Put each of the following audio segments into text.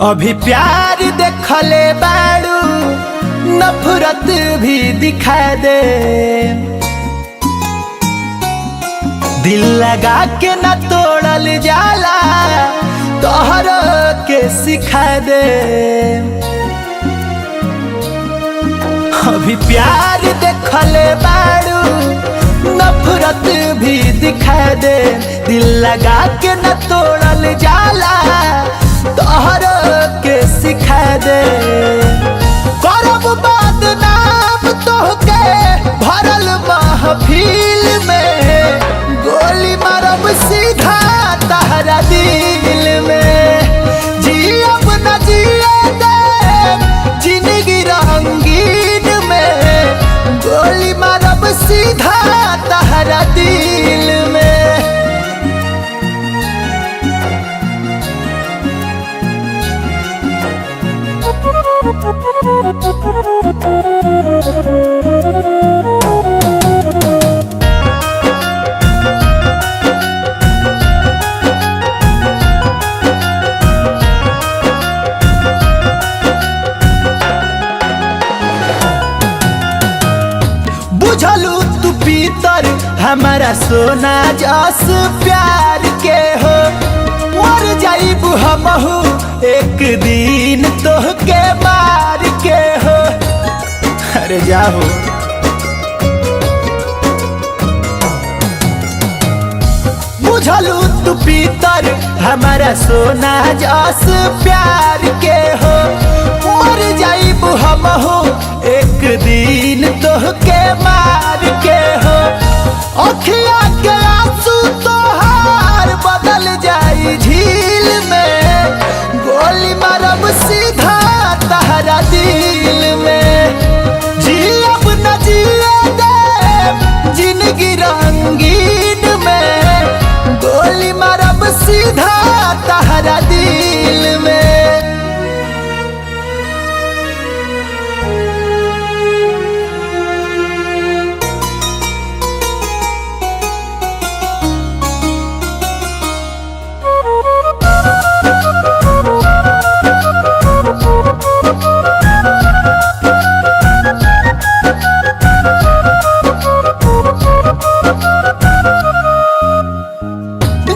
अभी प्यार देखले बाड़ू नफरत भी दिखा दे। दिल लगा के न तोड़ल जाला तोहर के सिखा दे। अभी प्यार देखले बाड़ू नफरत भी दिखा दे। दिल लगा के न तोड़ल जाला तोहर के सिखा दे। करब बदनाम तोहके भरल महफिल में, गोली मारब सीधा तहरा दिल में। जियब न जिए दे जिंदगी रंगीन में, गोली मारब सीधा तहरा दिल में। बुझलू तू पीतर हमारा सोना जस प्यार के हो। मर जाइबू हमहू एक दिन तोहके मार के हो। अरे जाओ बुझलू तू पीतर हमारा सोना जस प्यार के हो। मर जाइबू हमहू एक दिन तोहके मार के हो। अखिया के आंसू तोहार बदल जाई झील में, गोली मारब सीधा तहरा दिल में। जियब न जिए दे जिंदगी रंगीन में, गोली मारब सीधा तहरा दिल में।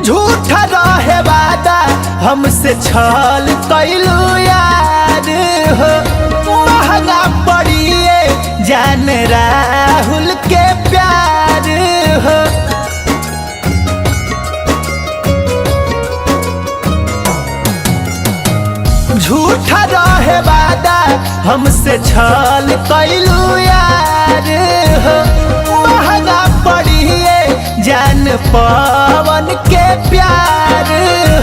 झूठा रहे वादा हमसे छल कैलू यार हो। महंगा पड़िए जान राहुल के प्यार हो। झूठा रहे वादा हमसे छल कैलू यार हो। महंगा पड़िए जान पवन के प्यार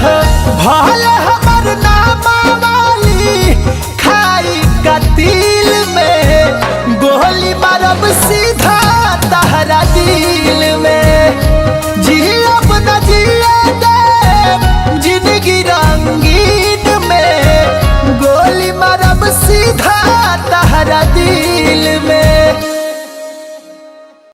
हो। भले हमर नाम वाली खाई कतील में, गोली मारब सीधा तहरा दिल में। जियब न जिए दे जिंदगी रंगीन में, गोली मारब सीधा